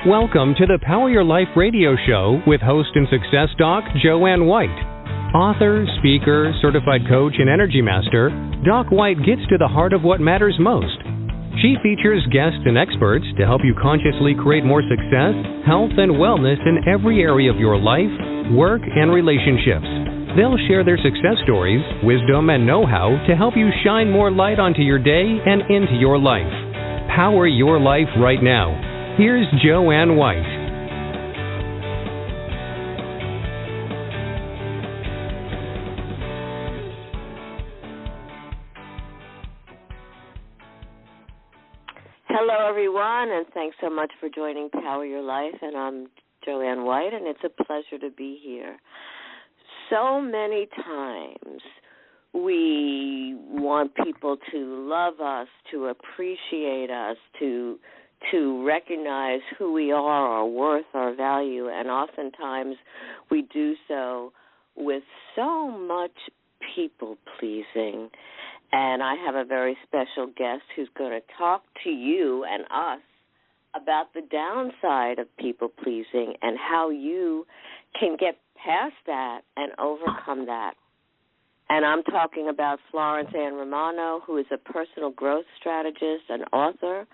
Welcome to the Power Your Life radio show with host and success doc Joanne White. Author, speaker, certified coach, and energy master, Doc White gets to the heart of what matters most. She features guests and experts to help you consciously create more success, health, and wellness in every area of your life, work, and relationships. They'll share their success stories, wisdom, and know-how to help you shine more light onto your day and into your life. Power your life right now. Here's Joanne White. Hello, everyone, and thanks so much for joining Power Your Life. And I'm Joanne White, and it's a pleasure to be here. So many times we want people to love us, to appreciate us, to recognize who we are, our worth, our value, and oftentimes we do so with so much people-pleasing. And I have a very special guest who's going to talk to you and us about the downside of people-pleasing and how you can get past that and overcome that. And I'm talking about Florence Ann Romano, who is a personal growth strategist, an author,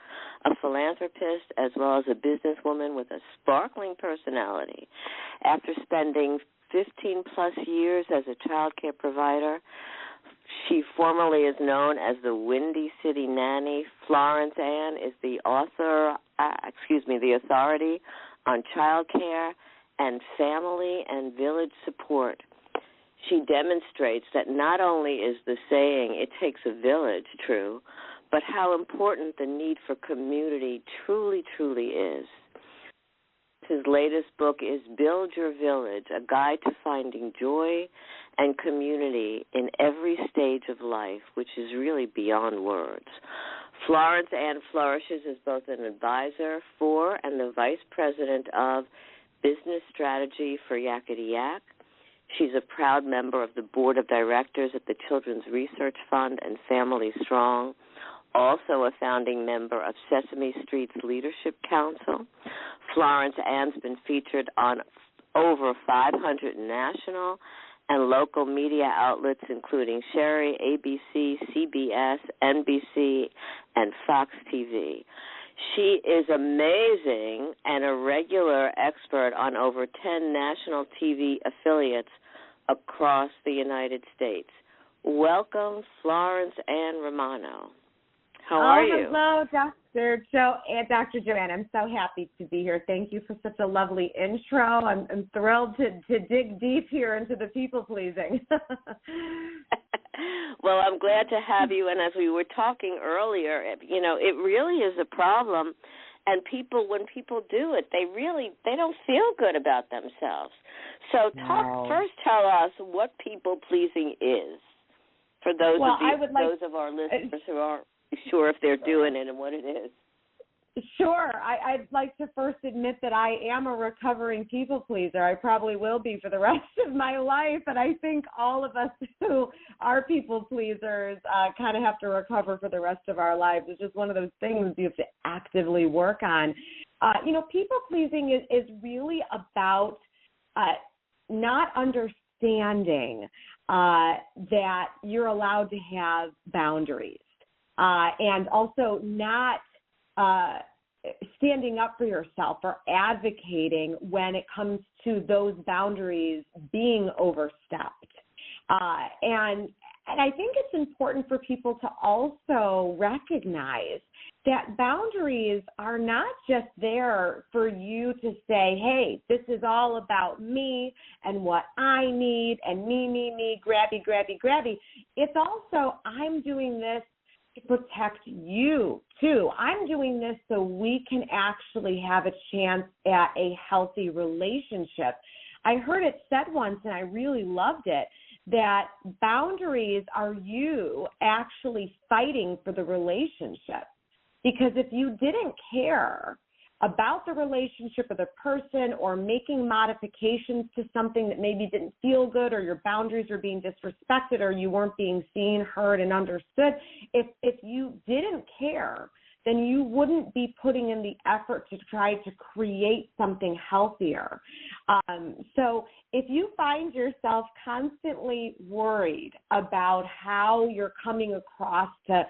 a philanthropist, as well as a businesswoman with a sparkling personality. After spending 15-plus years as a childcare provider, she formerly is known as the Windy City Nanny. Florence Ann is the authority on childcare and family and village support. She demonstrates that not only is the saying, "it takes a village," true, but how important the need for community truly, truly is. His latest book is Build Your Village, a guide to finding joy and community in every stage of life, which is really beyond words. Florence Ann flourishes as both an advisor for and the vice president of business strategy for Yakety Yak. She's a proud member of the board of directors at the Children's Research Fund and Family Strong, also a founding member of Sesame Street's Leadership Council. Florence Ann's been featured on over 500 national and local media outlets, including Sherry, ABC, CBS, NBC, and Fox TV. She is amazing and a regular expert on over 10 national TV affiliates across the United States. Welcome, Florence Ann Romano. How are you? Hello, Dr. Joanne. I'm so happy to be here. Thank you for such a lovely intro. I'm thrilled to dig deep here into the people-pleasing. Well, I'm glad to have you. And as we were talking earlier, it really is a problem. And when people do it, they don't feel good about themselves. So first tell us what people-pleasing is for those of our listeners who aren't sure if they're doing it and what it is. Sure. I'd like to first admit that I am a recovering people pleaser. I probably will be for the rest of my life, and I think all of us who are people pleasers kind of have to recover for the rest of our lives. It's just one of those things you have to actively work on. People pleasing is really about not understanding that you're allowed to have boundaries. And also not standing up for yourself or advocating when it comes to those boundaries being overstepped. And I think it's important for people to also recognize that boundaries are not just there for you to say, hey, this is all about me and what I need and me, grabby. It's also, I'm doing this to protect you, too. I'm doing this so we can actually have a chance at a healthy relationship. I heard it said once, and I really loved it, that boundaries are you actually fighting for the relationship. Because if you didn't care about the relationship or the person or making modifications to something that maybe didn't feel good, or your boundaries were being disrespected, or you weren't being seen, heard, and understood, if you didn't care, then you wouldn't be putting in the effort to try to create something healthier. So if you find yourself constantly worried about how you're coming across to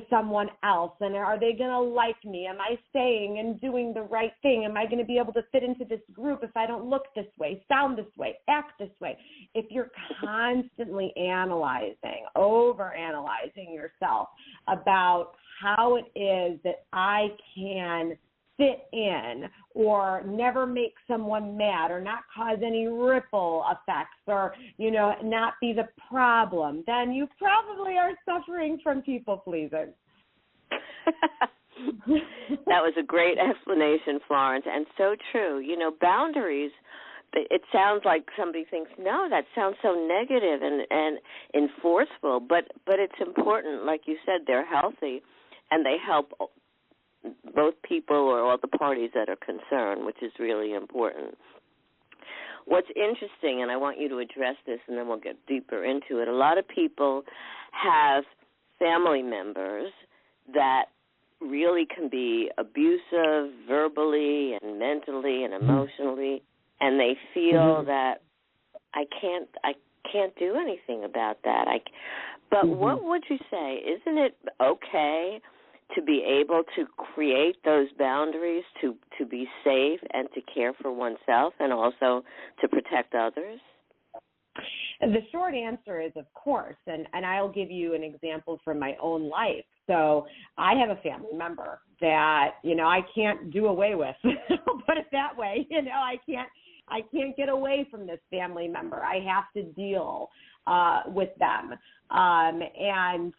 someone else, and are they going to like me? Am I saying and doing the right thing? Am I going to be able to fit into this group if I don't look this way, sound this way, act this way? If you're constantly overanalyzing yourself about how it is that I can fit in or never make someone mad or not cause any ripple effects or, not be the problem, then you probably are suffering from people pleasing. That was a great explanation, Florence, and so true. Boundaries, it sounds like somebody thinks, no, that sounds so negative and enforceful, but it's important. Like you said, they're healthy, and they help both people or all the parties that are concerned, which is really important. What's interesting, and I want you to address this and then we'll get deeper into it, a lot of people have family members that really can be abusive verbally and mentally and emotionally, and they feel that I can't do anything about that. But what would you say? Isn't it okay to be able to create those boundaries, to be safe and to care for oneself and also to protect others? The short answer is, of course, and I'll give you an example from my own life. So I have a family member that, I can't do away with. I'll put it that way. I can't get away from this family member. I have to deal with them. And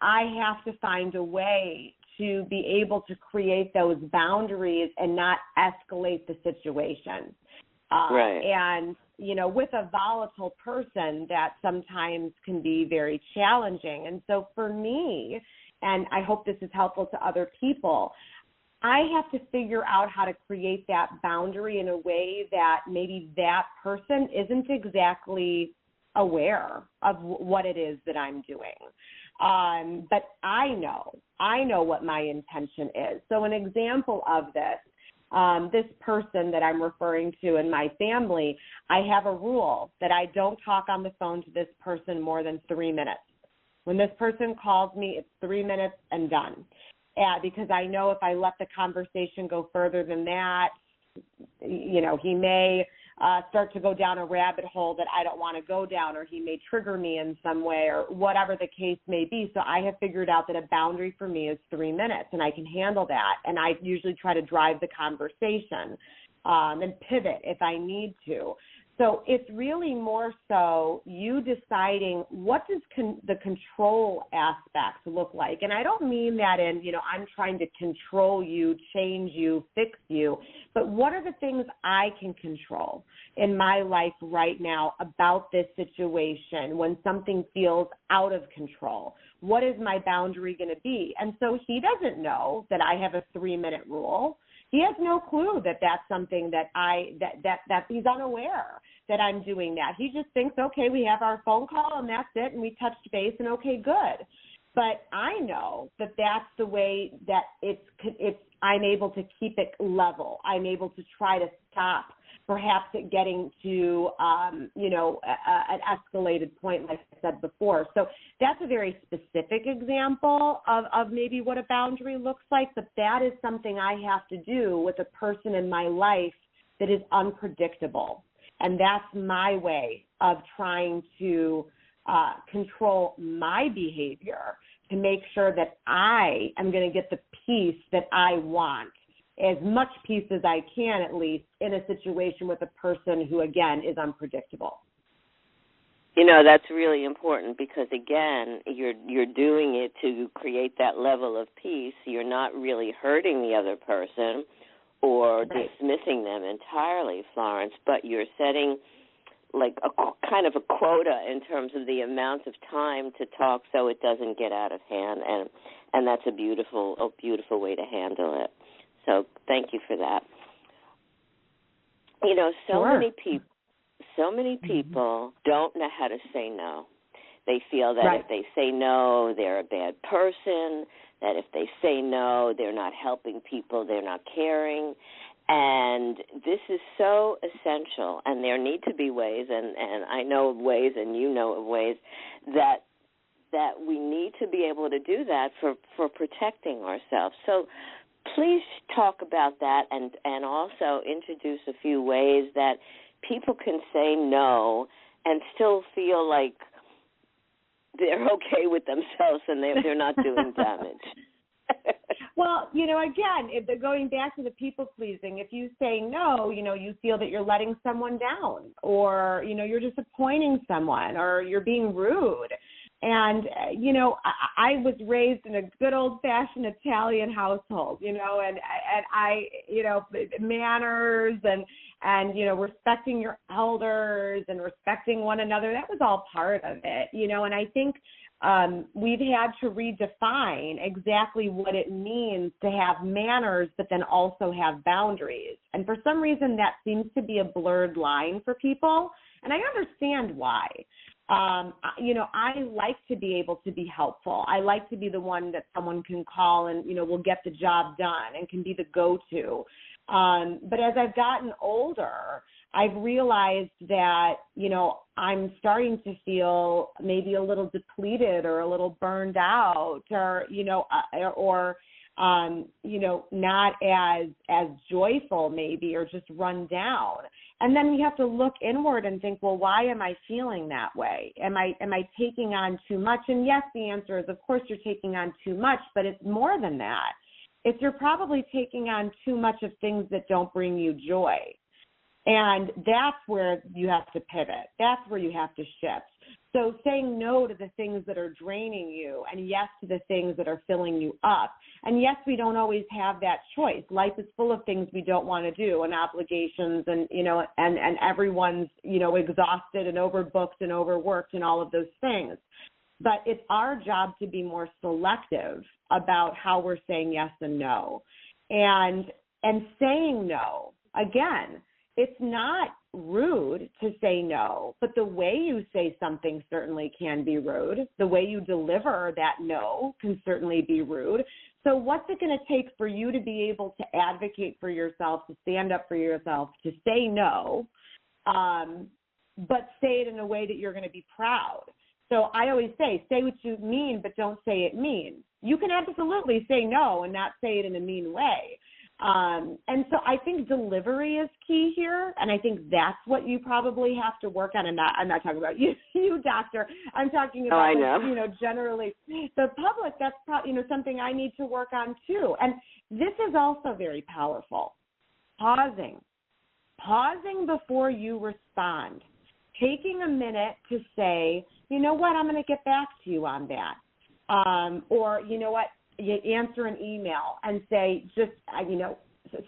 I have to find a way to be able to create those boundaries and not escalate the situation. Right. And, with a volatile person, that sometimes can be very challenging. And so for me, and I hope this is helpful to other people, I have to figure out how to create that boundary in a way that maybe that person isn't exactly aware of what it is that I'm doing. But I know what my intention is. So an example of this person that I'm referring to in my family, I have a rule that I don't talk on the phone to this person more than 3 minutes. When this person calls me, it's 3 minutes and done. Because I know if I let the conversation go further than that, he may start to go down a rabbit hole that I don't want to go down, or he may trigger me in some way, or whatever the case may be. So I have figured out that a boundary for me is 3 minutes, and I can handle that. And I usually try to drive the conversation and pivot if I need to. So it's really more so you deciding what does the control aspects look like. And I don't mean that in, I'm trying to control you, change you, fix you, but what are the things I can control in my life right now about this situation when something feels out of control? What is my boundary going to be? And so he doesn't know that I have a 3-minute rule. He has no clue that that's something that that he's unaware that I'm doing that. He just thinks, okay, we have our phone call and that's it, and we touched base and okay, good. But I know that that's the way that it's I'm able to keep it level. I'm able to try to stop perhaps it getting to, an escalated point, like I said before. So that's a very specific example of maybe what a boundary looks like, but that is something I have to do with a person in my life that is unpredictable. And that's my way of trying to control my behavior to make sure that I am going to get the peace that I want, as much peace as I can, at least, in a situation with a person who, again, is unpredictable. That's really important because, again, you're doing it to create that level of peace. You're not really hurting the other person or dismissing them entirely, Florence, but you're setting like a kind of a quota in terms of the amount of time to talk so it doesn't get out of hand, and that's a beautiful way to handle it. So thank you for that. So many people don't know how to say no. They feel that if they say no, they're a bad person, that if they say no, they're not helping people, they're not caring. And this is so essential, and there need to be ways, and I know of ways, and you know of ways, that we need to be able to do that for protecting ourselves. So please talk about that, and also introduce a few ways that people can say no and still feel like they're okay with themselves and they're not doing damage. Well, again, going back to the people pleasing, if you say no, you feel that you're letting someone down, or, you're disappointing someone, or you're being rude. And, I was raised in a good old-fashioned Italian household, and I, manners and respecting your elders and respecting one another, that was all part of it, and I think we've had to redefine exactly what it means to have manners, but then also have boundaries. And for some reason, that seems to be a blurred line for people, and I understand why. I like to be able to be helpful. I like to be the one that someone can call and, will get the job done and can be the go-to. But as I've gotten older, I've realized that, I'm starting to feel maybe a little depleted or a little burned out, or, not as joyful maybe, or just run down. And then we have to look inward and think, well, why am I feeling that way? Am I taking on too much? And yes, the answer is, of course, you're taking on too much, but it's more than that. It's you're probably taking on too much of things that don't bring you joy. And that's where you have to pivot. That's where you have to shift. So saying no to the things that are draining you, and yes to the things that are filling you up. And yes, we don't always have that choice. Life is full of things we don't want to do, and obligations, and and everyone's exhausted and overbooked and overworked and all of those things. But it's our job to be more selective about how we're saying yes and no. And saying no, again, it's not rude to say no, but the way you say something certainly can be rude. The way you deliver that no can certainly be rude. So what's it going to take for you to be able to advocate for yourself, to stand up for yourself, to say no, but say it in a way that you're going to be proud? So I always say what you mean, but don't say it mean. You can absolutely say no and not say it in a mean way. And so I think delivery is key here, and I think that's what you probably have to work on. I'm not talking about you, doctor. I'm talking about, generally the public. That's probably, something I need to work on too. And this is also very powerful. Pausing before you respond, taking a minute to say, you know what, I'm going to get back to you on that, or you know what. You answer an email and say,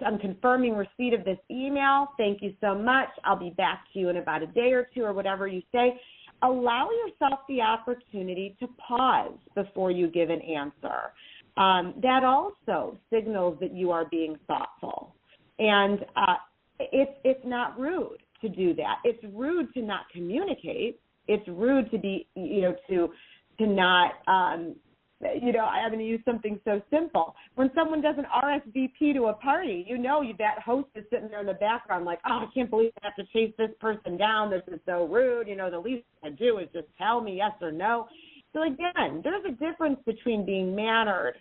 I'm confirming receipt of this email. Thank you so much. I'll be back to you in about a day or two, or whatever you say. Allow yourself the opportunity to pause before you give an answer. That also signals that you are being thoughtful. And it's not rude to do that. It's rude to not communicate. It's rude to be, to not, I'm going to use something so simple. When someone does an RSVP to a party, that host is sitting there in the background like, oh, I can't believe I have to chase this person down. This is so rude. The least I do is just tell me yes or no. So again, there's a difference between being mannered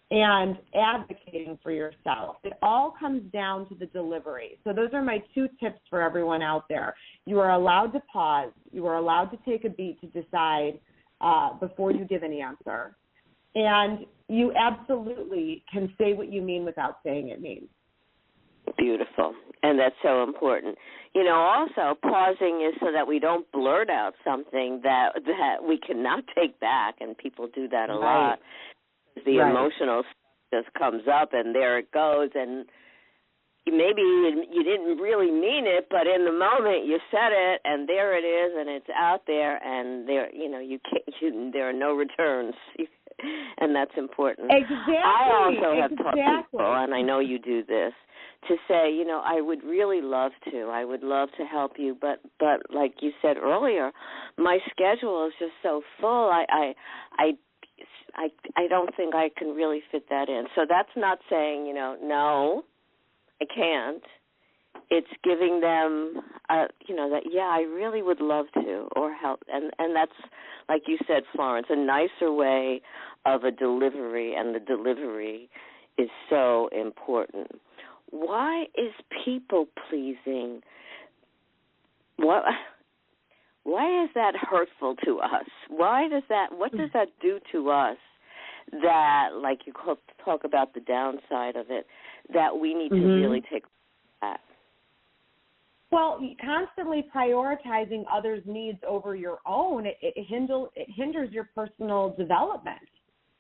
and advocating for yourself. It all comes down to the delivery. So those are my 2 tips for everyone out there. You are allowed to pause. You are allowed to take a beat to decide before you give an answer. And you absolutely can say what you mean without saying it means. Beautiful. And that's so important. Also pausing is so that we don't blurt out something that we cannot take back, and people do that a lot. The emotional stuff just comes up, and there it goes, and maybe you didn't really mean it, but in the moment you said it, and there it is, and it's out there, and there, there are no returns. And that's important. Exactly. I also have taught people, and I know you do this, to say, I would really love to. I would love to help you, but like you said earlier, my schedule is just so full. I I don't think I can really fit that in. So that's not saying, no, I can't. It's giving them, that, I really would love to, or help. And that's, like you said, Florence, a nicer way of a delivery, and the delivery is so important. Why is people-pleasing, why is that hurtful to us? What does that do to us that, like you talk about the downside of it, that we need to really take that? Well, constantly prioritizing others' needs over your own, it hinders your personal development.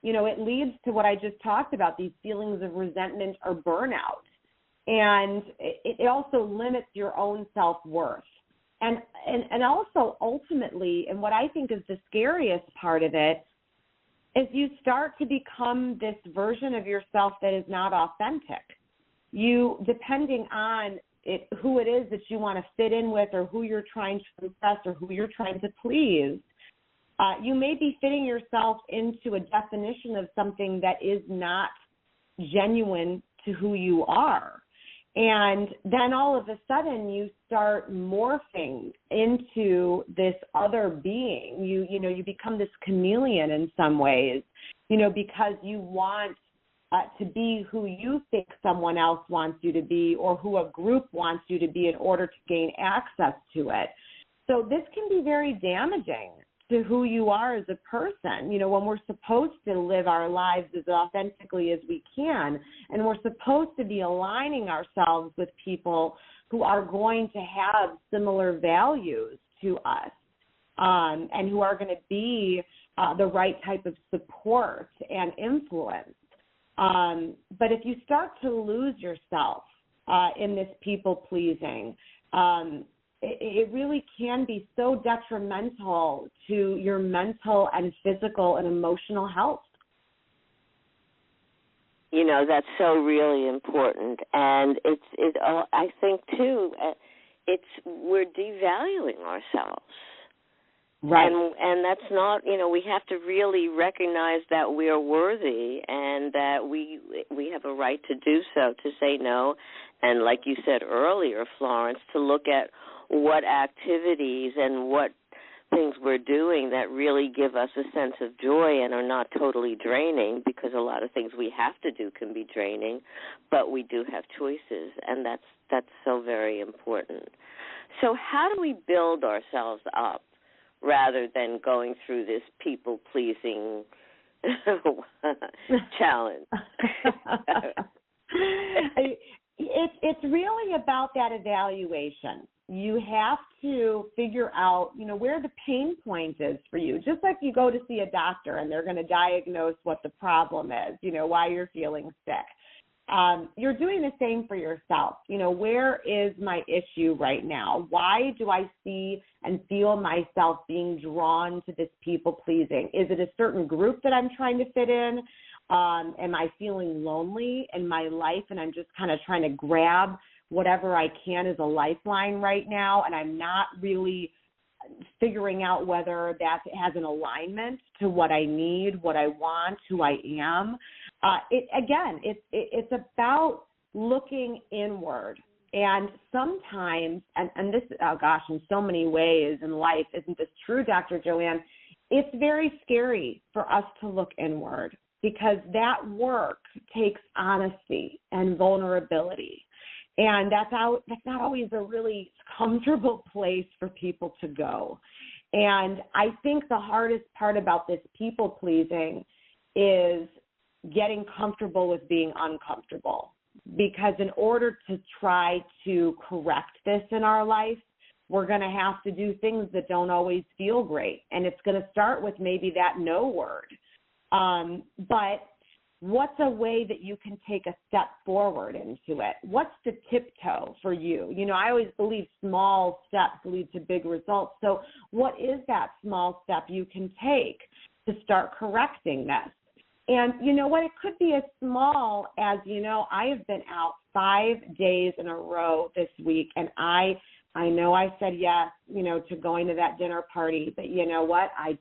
It leads to what I just talked about, these feelings of resentment or burnout. And it also limits your own self-worth. And also, ultimately, and what I think is the scariest part of it, is you start to become this version of yourself that is not authentic. You, depending on who it is that you want to fit in with, or who you're trying to impress, or who you're trying to please, you may be fitting yourself into a definition of something that is not genuine to who you are. And then all of a sudden you start morphing into this other being. You become this chameleon in some ways, because you want to be who you think someone else wants you to be, or who a group wants you to be in order to gain access to it. So this can be very damaging to who you are as a person, when we're supposed to live our lives as authentically as we can, and we're supposed to be aligning ourselves with people who are going to have similar values to us, and who are going to be the right type of support and influence. But if you start to lose yourself in this people-pleasing, it really can be so detrimental to your mental and physical and emotional health. That's so really important. And I think, too, we're devaluing ourselves. Right. And that's not, we have to really recognize that we're worthy, and that we have a right to do so, to say no. And like you said earlier, Florence, to look at what activities and what things we're doing that really give us a sense of joy and are not totally draining, because a lot of things we have to do can be draining, but we do have choices, and that's so very important. So how do we build ourselves up rather than going through this people-pleasing challenge? It's really about that evaluation. You have to figure out, where the pain point is for you. Just like you go to see a doctor and they're going to diagnose what the problem is, why you're feeling sick. You're doing the same for yourself. Where is my issue right now? Why do I see and feel myself being drawn to this people-pleasing? Is it a certain group that I'm trying to fit in? Am I feeling lonely in my life, and I'm just kind of trying to grab whatever I can as a lifeline right now, and I'm not really figuring out whether that has an alignment to what I need, what I want, who I am? It's about looking inward. And sometimes, and this, in so many ways in life, isn't this true, Dr. Joanne? It's very scary for us to look inward, because that work takes honesty and vulnerability. And that's not always a really comfortable place for people to go. And I think the hardest part about this people-pleasing is getting comfortable with being uncomfortable. Because in order to try to correct this in our life, we're going to have to do things that don't always feel great. And it's going to start with maybe that no word. But what's a way that you can take a step forward into it? What's the tiptoe for you? I always believe small steps lead to big results. So what is that small step you can take to start correcting this? And you know what? It could be as small as, I have been out 5 days in a row this week, and I I know I said yes, to going to that dinner party, but you know what? I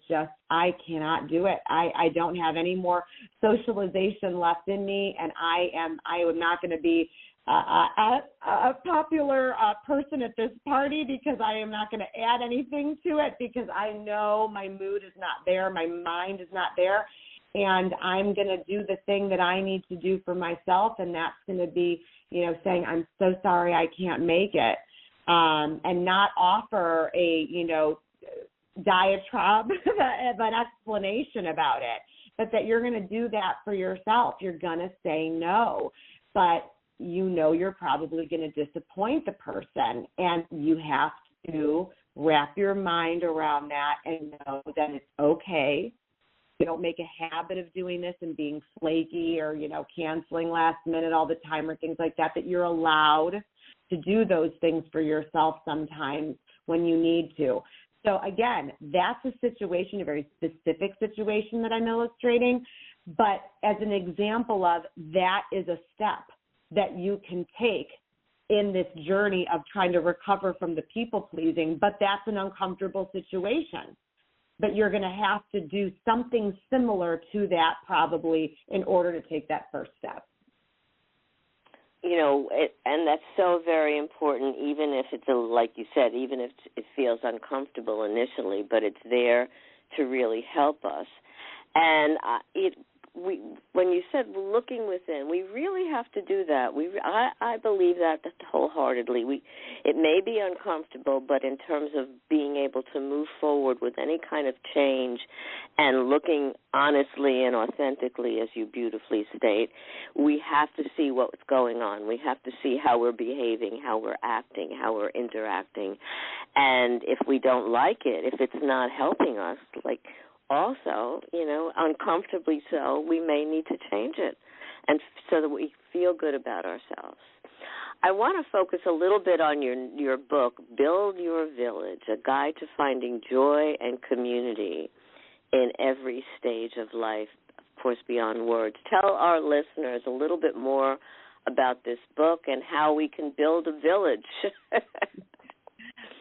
cannot do it. I don't have any more socialization left in me, and I am not going to be a popular person at this party because I am not going to add anything to it because I know my mood is not there, my mind is not there, and I'm going to do the thing that I need to do for myself, and that's going to be, saying I'm so sorry I can't make it. And not offer a, diatribe of an explanation about it, but that you're going to do that for yourself. You're going to say no, but you're probably going to disappoint the person, and you have to wrap your mind around that and know that it's okay. You don't make a habit of doing this and being flaky or, canceling last minute all the time or things like that, that you're allowed to do those things for yourself sometimes when you need to. So again, that's a situation, a very specific situation that I'm illustrating, but as an example of that is a step that you can take in this journey of trying to recover from the people pleasing, but that's an uncomfortable situation. But you're going to have to do something similar to that probably in order to take that first step. And that's so very important, even if it's, like you said, even if it feels uncomfortable initially, but it's there to really help us. And when you said looking within, we really have to do that. I believe that wholeheartedly. It may be uncomfortable, but in terms of being able to move forward with any kind of change and looking honestly and authentically, as you beautifully state, we have to see what's going on. We have to see how we're behaving, how we're acting, how we're interacting. And if we don't like it, if it's not helping us, also, uncomfortably so, we may need to change it, and so that we feel good about ourselves. I want to focus a little bit on your book, Build Your Village, a guide to finding joy and community in every stage of life, of course, beyond words. Tell our listeners a little bit more about this book and how we can build a village.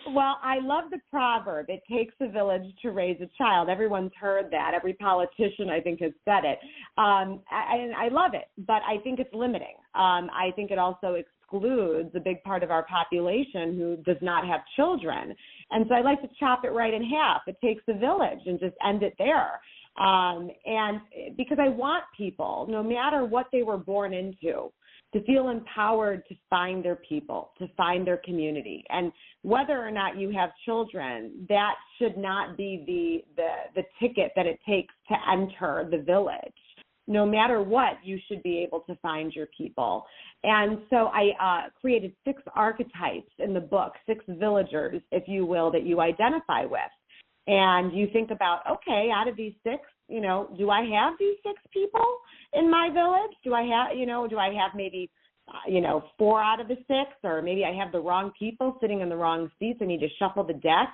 Well, I love the proverb, it takes a village to raise a child. Everyone's heard that. Every politician, I think, has said it. I love it, but I think it's limiting. I think it also excludes a big part of our population who does not have children. And so I like to chop it right in half. It takes a village and just end it there. And because I want people, no matter what they were born into, to feel empowered to find their people, to find their community. And whether or not you have children, that should not be the ticket that it takes to enter the village. No matter what, you should be able to find your people. And so I created 6 archetypes in the book, 6 villagers, if you will, that you identify with. And you think about, okay, out of these 6, do I have these 6 people in my village? Do I have maybe, 4 out of the 6, or maybe I have the wrong people sitting in the wrong seats. I need to shuffle the deck.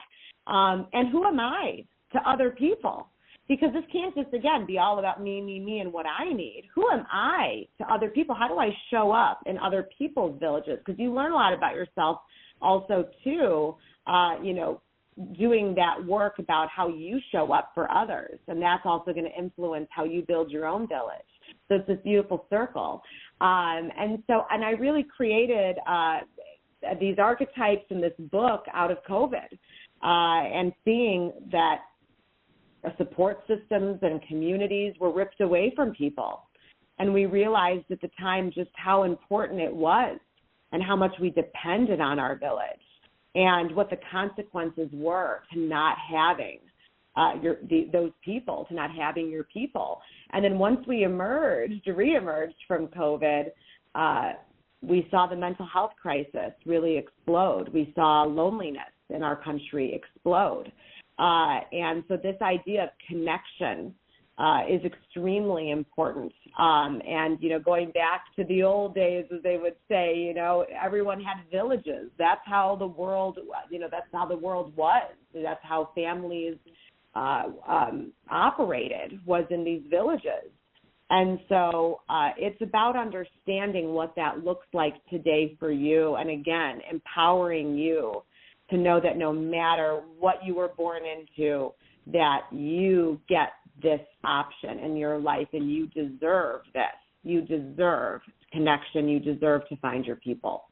And who am I to other people? Because this can't just, again, be all about me, and what I need. Who am I to other people? How do I show up in other people's villages? Because you learn a lot about yourself also, too, doing that work about how you show up for others. And that's also going to influence how you build your own village. So it's this beautiful circle. And I really created these archetypes in this book out of COVID and seeing that support systems and communities were ripped away from people. And we realized at the time just how important it was and how much we depended on our village, and what the consequences were to not having those people, to not having your people. And then once we reemerged from COVID, we saw the mental health crisis really explode. We saw loneliness in our country explode. And so this idea of connection is extremely important. And, going back to the old days, as they would say, everyone had villages. That's how the world, that's how the world was. That's how families operated, was in these villages. And so it's about understanding what that looks like today for you. And again, empowering you to know that no matter what you were born into, that you get this option in your life and you deserve this. You deserve connection. You deserve to find your people.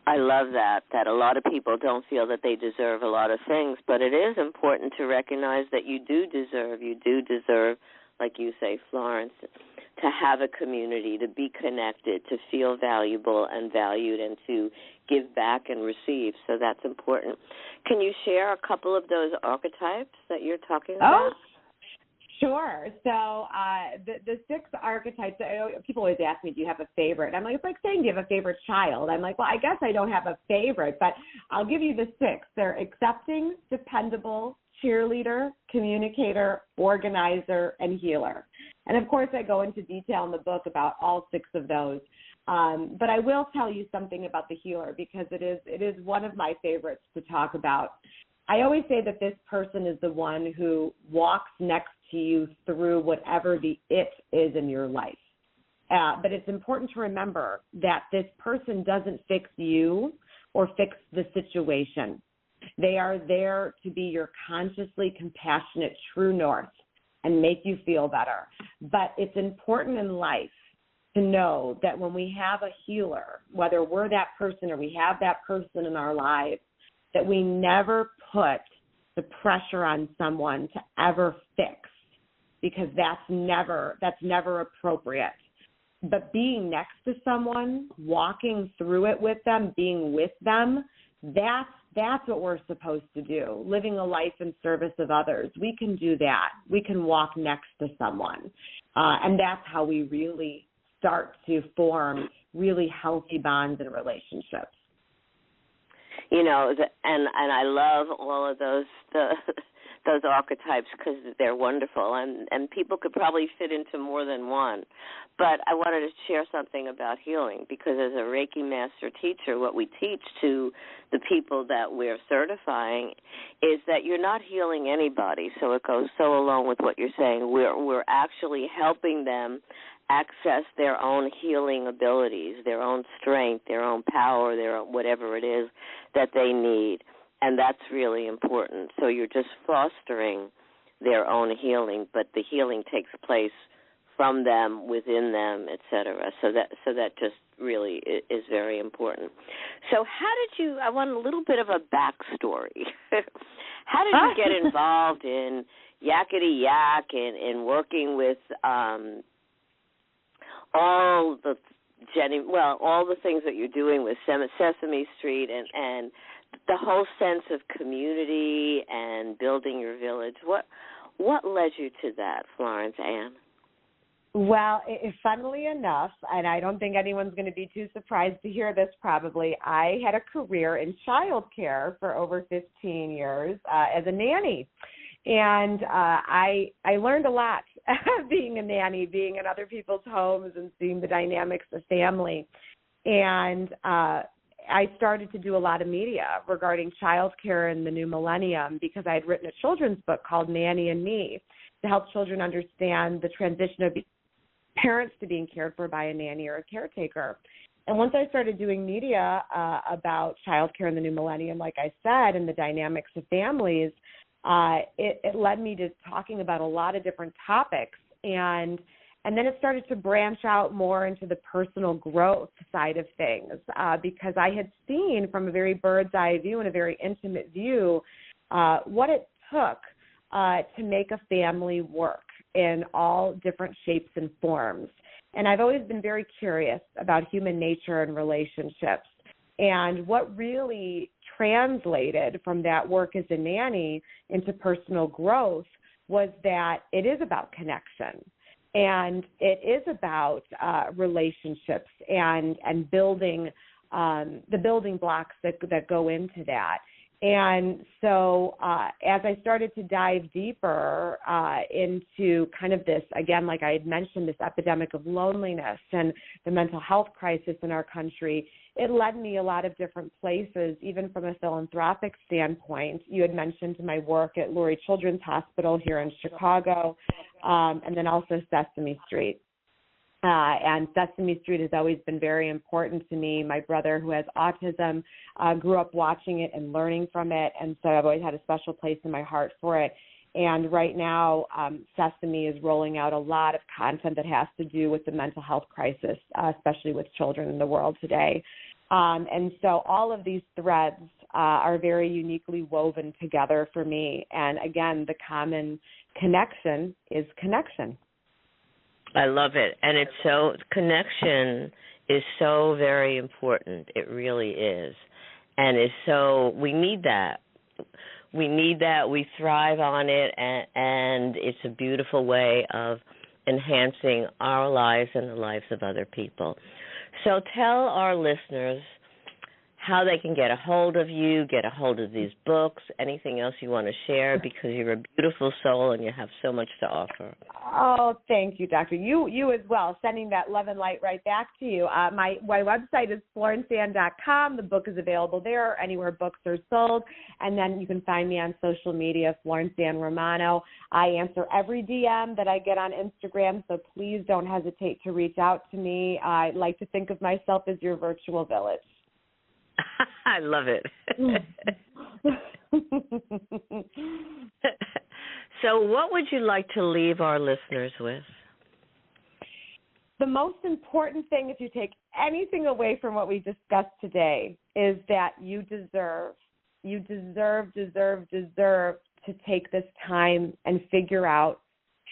I love that a lot of people don't feel that they deserve a lot of things, but it is important to recognize that you do deserve, like you say, Florence, to have a community, to be connected, to feel valuable and valued, and to give back and receive. So that's important. Can you share a couple of those archetypes that you're talking about? Sure. So the 6 archetypes, people always ask me, do you have a favorite? I'm like, it's like saying, do you have a favorite child? I'm like, well, I guess I don't have a favorite, but I'll give you the 6. They're accepting, dependable, cheerleader, communicator, organizer, and healer. And, of course, I go into detail in the book about all 6 of those. But I will tell you something about the healer because it is one of my favorites to talk about. I always say that this person is the one who walks next to you through whatever the it is in your life. But it's important to remember that this person doesn't fix you or fix the situation. They are there to be your consciously compassionate true north and make you feel better. But it's important in life to know that when we have a healer, whether we're that person or we have that person in our lives, that we never put the pressure on someone to ever fix, because that's never appropriate. But being next to someone, walking through it with them, being with them, that's what we're supposed to do, living a life in service of others. We can do that. We can walk next to someone. And that's how we really start to form really healthy bonds and relationships. You know, and I love all of those archetypes because they're wonderful, and people could probably fit into more than one. But I wanted to share something about healing because as a Reiki master teacher, what we teach to the people that we're certifying is that you're not healing anybody. So it goes so along with what you're saying. We're actually helping them access their own healing abilities, their own strength, their own power, their own, whatever it is that they need. And that's really important. So you're just fostering their own healing, but the healing takes place from them, within them, et cetera. So that just really is very important. So how did you, I want a little bit of a backstory. How did you get involved in Yakety Yak and in working with all the things that you're doing with Sesame Street and the whole sense of community and building your village? What led you to that, Florence Ann? Well, funnily enough, and I don't think anyone's going to be too surprised to hear this probably, I had a career in childcare for over 15 years as a nanny. And I learned a lot being a nanny, being in other people's homes and seeing the dynamics of family. And I started to do a lot of media regarding childcare in the new millennium because I had written a children's book called Nanny and Me to help children understand the transition of parents to being cared for by a nanny or a caretaker. And once I started doing media about childcare in the new millennium, like I said, and the dynamics of families, it led me to talking about a lot of different topics. And then it started to branch out more into the personal growth side of things because I had seen from a very bird's eye view and a very intimate view what it took to make a family work in all different shapes and forms. And I've always been very curious about human nature and relationships. And what really translated from that work as a nanny into personal growth was that it is about connection. And it is about relationships and building the building blocks that go into that. And so as I started to dive deeper into kind of this, again, like I had mentioned, this epidemic of loneliness and the mental health crisis in our country, it led me a lot of different places, even from a philanthropic standpoint. You had mentioned my work at Lurie Children's Hospital here in Chicago, and then also Sesame Street. And Sesame Street has always been very important to me. My brother, who has autism, grew up watching it and learning from it, and so I've always had a special place in my heart for it. And right now, Sesame is rolling out a lot of content that has to do with the mental health crisis, especially with children in the world today. And so all of these threads are very uniquely woven together for me. And again, the common connection is connection. I love it. And it's so, connection is so very important. It really is. And it's so, we need that. We need that. We thrive on it. And it's a beautiful way of enhancing our lives and the lives of other people. So tell our listeners how they can get a hold of you, get a hold of these books, anything else you want to share, because you're a beautiful soul and you have so much to offer. Oh, thank you, Doctor. You as well, sending that love and light right back to you. My website is florenceann.com. The book is available there, anywhere books are sold. And then you can find me on social media, Florence Ann Romano. I answer every DM that I get on Instagram, so please don't hesitate to reach out to me. I like to think of myself as your virtual village. I love it. So what would you like to leave our listeners with? The most important thing, if you take anything away from what we discussed today, is that you deserve to take this time and figure out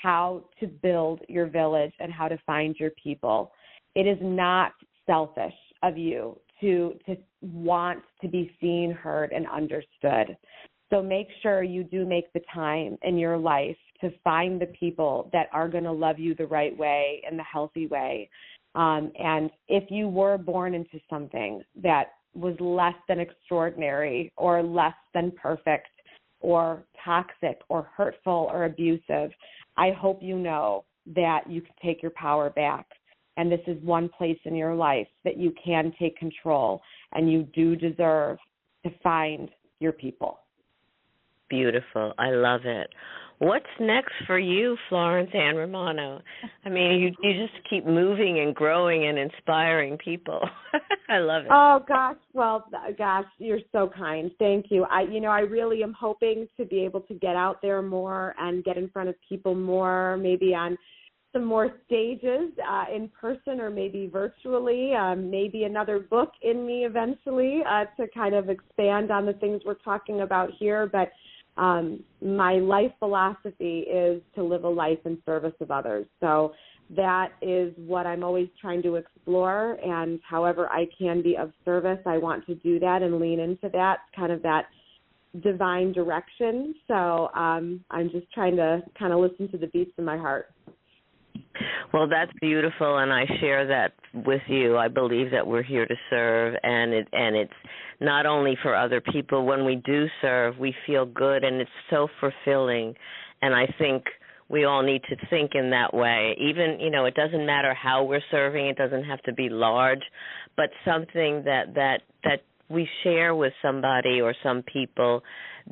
how to build your village and how to find your people. It is not selfish of you to want to be seen, heard, and understood. So make sure you do make the time in your life to find the people that are going to love you the right way and the healthy way. And if you were born into something that was less than extraordinary or less than perfect or toxic or hurtful or abusive, I hope you know that you can take your power back. And this is one place in your life that you can take control, and you do deserve to find your people. Beautiful. I love it. What's next for you, Florence Ann Romano? I mean, you just keep moving and growing and inspiring people. I love it. Oh, gosh. Well, gosh, you're so kind. Thank you. I really am hoping to be able to get out there more and get in front of people more, maybe on some more stages in person or maybe virtually, maybe another book in me eventually to kind of expand on the things we're talking about here. But my life philosophy is to live a life in service of others. So that is what I'm always trying to explore, and however I can be of service, I want to do that and lean into that, kind of that divine direction. So I'm just trying to kind of listen to the beats in my heart. Well, that's beautiful, and I share that with you. I believe that we're here to serve, and it's not only for other people. When we do serve, we feel good, and it's so fulfilling. And I think we all need to think in that way. Even, it doesn't matter how we're serving. It doesn't have to be large, but something that we share with somebody or some people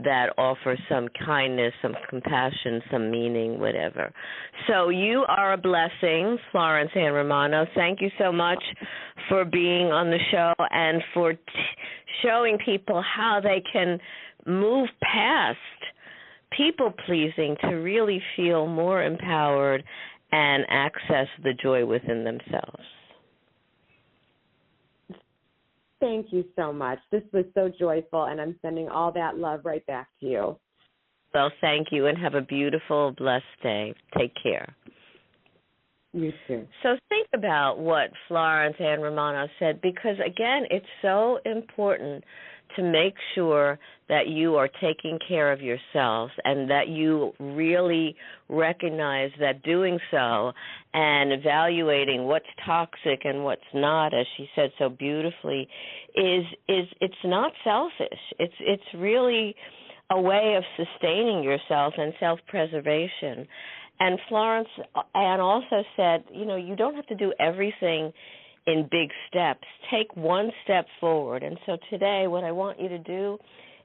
that offer some kindness, some compassion, some meaning, whatever. So you are a blessing, Florence Ann Romano. Thank you so much for being on the show and for showing people how they can move past people-pleasing to really feel more empowered and access the joy within themselves. Thank you so much. This was so joyful, and I'm sending all that love right back to you. Well, thank you, and have a beautiful, blessed day. Take care. You too. So think about what Florence Ann Romano said, because, again, it's so important to make sure that you are taking care of yourself and that you really recognize that doing so and evaluating what's toxic and what's not, as she said so beautifully, is it's not selfish. It's really a way of sustaining yourself and self-preservation. And Florence Ann also said, you don't have to do everything in big steps. Take one step forward. And so today what I want you to do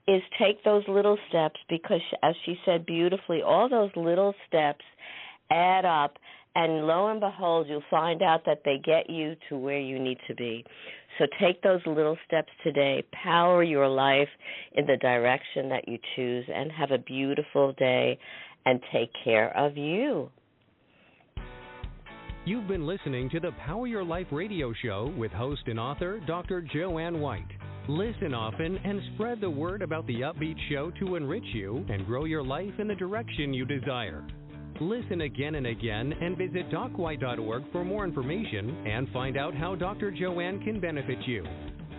is take those little steps, because as she said beautifully, all those little steps add up And lo and behold, you'll find out that they get you to where you need to be. So take those little steps today. Power your life in the direction that you choose, and have a beautiful day, and take care of you. You've been listening to the Power Your Life radio show with host and author Dr. Joanne White. Listen often and spread the word about the upbeat show to enrich you and grow your life in the direction you desire. Listen again and again, and visit docwhite.org for more information and find out how Dr. Joanne can benefit you.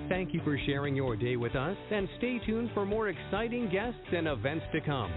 Thank you for sharing your day with us, and stay tuned for more exciting guests and events to come.